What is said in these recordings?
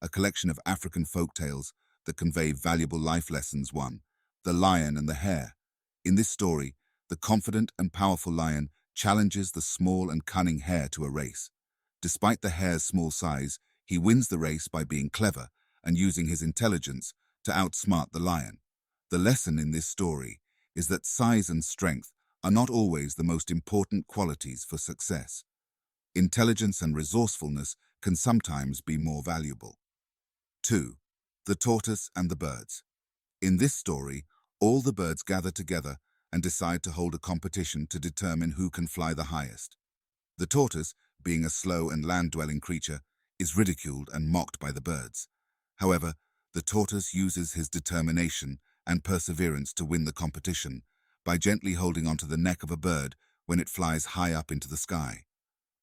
a collection of African folktales that convey valuable life lessons. 1. The Lion and the Hare. In this story, the confident and powerful lion challenges the small and cunning hare to a race. Despite the hare's small size, he wins the race by being clever and using his intelligence to outsmart the lion. The lesson in this story is that size and strength are not always the most important qualities for success. Intelligence and resourcefulness can sometimes be more valuable. 2. The Tortoise and the Birds. In this story, all the birds gather together and decide to hold a competition to determine who can fly the highest. The tortoise, being a slow and land-dwelling creature, is ridiculed and mocked by the birds. However, the tortoise uses his determination and perseverance to win the competition by gently holding onto the neck of a bird when it flies high up into the sky.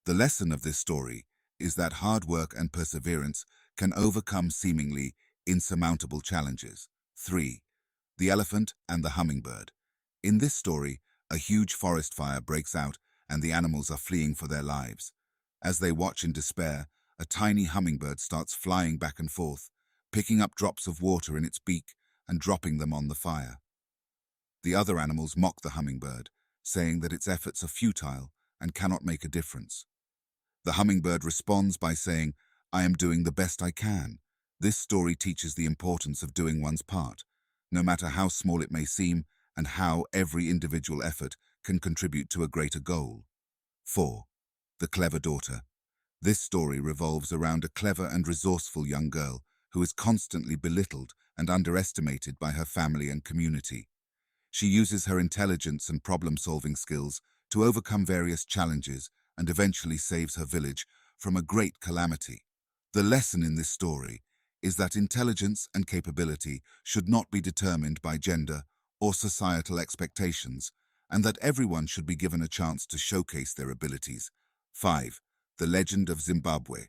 The lesson of this story is that hard work and perseverance can overcome seemingly insurmountable challenges. 3. The Elephant and the Hummingbird. In this story, a huge forest fire breaks out and the animals are fleeing for their lives. As they watch in despair, a tiny hummingbird starts flying back and forth, picking up drops of water in its beak and dropping them on the fire. The other animals mock the hummingbird, saying that its efforts are futile and cannot make a difference. The hummingbird responds by saying, "I am doing the best I can." This story teaches the importance of doing one's part, no matter how small it may seem, and how every individual effort can contribute to a greater goal. 4. The Clever Daughter. This story revolves around a clever and resourceful young girl who is constantly belittled and underestimated by her family and community. She uses her intelligence and problem-solving skills to overcome various challenges and eventually saves her village from a great calamity. The lesson in this story is that intelligence and capability should not be determined by gender or societal expectations, and that everyone should be given a chance to showcase their abilities. 5. The Legend of Zimbabwe.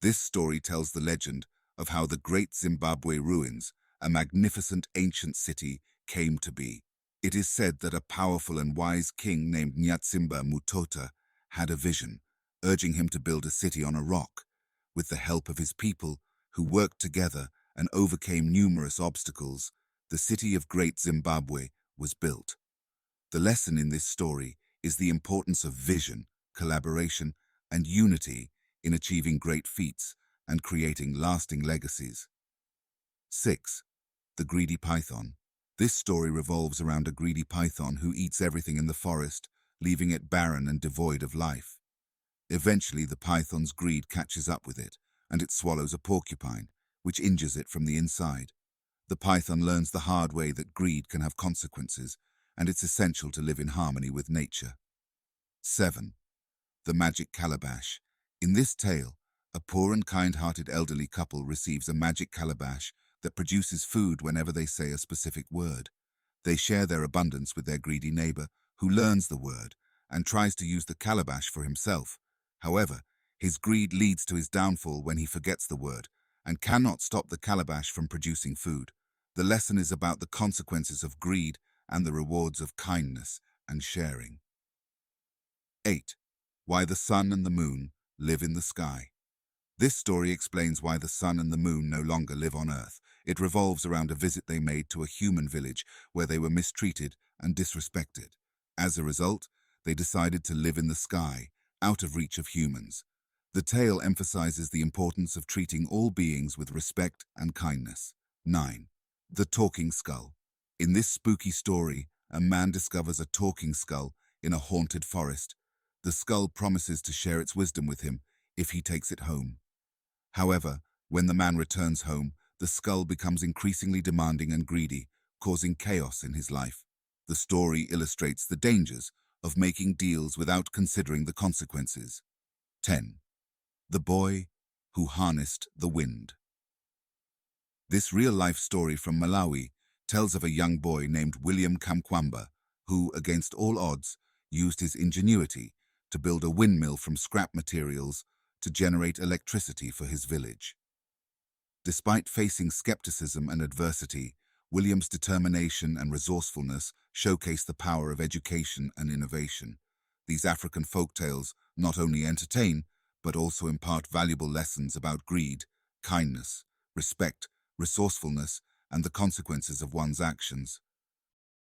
This story tells the legend of how the great Zimbabwe ruins, a magnificent ancient city, came to be. It is said that a powerful and wise king named Nyatsimba Mutota had a vision, urging him to build a city on a rock. With the help of his people, who worked together and overcame numerous obstacles, the city of Great Zimbabwe was built. The lesson in this story is the importance of vision, collaboration, and unity in achieving great feats and creating lasting legacies. 6. The Greedy Python. This story revolves around a greedy python who eats everything in the forest, leaving it barren and devoid of life. Eventually, the python's greed catches up with it, and it swallows a porcupine, which injures it from the inside. The python learns the hard way that greed can have consequences, and it's essential to live in harmony with nature. 7. The Magic Calabash. In this tale, a poor and kind-hearted elderly couple receives a magic calabash that produces food whenever they say a specific word. They share their abundance with their greedy neighbor, who learns the word and tries to use the calabash for himself. However, his greed leads to his downfall when he forgets the word and cannot stop the calabash from producing food. The lesson is about the consequences of greed and the rewards of kindness and sharing. 8. Why the Sun and the Moon Live in the Sky. This story explains why the sun and the moon no longer live on Earth. It revolves around a visit they made to a human village where they were mistreated and disrespected. As a result, they decided to live in the sky, out of reach of humans. The tale emphasizes the importance of treating all beings with respect and kindness. 9. The Talking Skull. In this spooky story, a man discovers a talking skull in a haunted forest. The skull promises to share its wisdom with him if he takes it home. However, when the man returns home, the skull becomes increasingly demanding and greedy, causing chaos in his life. The story illustrates the dangers of making deals without considering the consequences. 10. The Boy Who Harnessed the Wind. This real-life story from Malawi tells of a young boy named William Kamkwamba who, against all odds, used his ingenuity to build a windmill from scrap materials to generate electricity for his village. Despite facing skepticism and adversity, William's determination and resourcefulness showcase the power of education and innovation. These African folktales not only entertain, but also impart valuable lessons about greed, kindness, respect, resourcefulness, and the consequences of one's actions.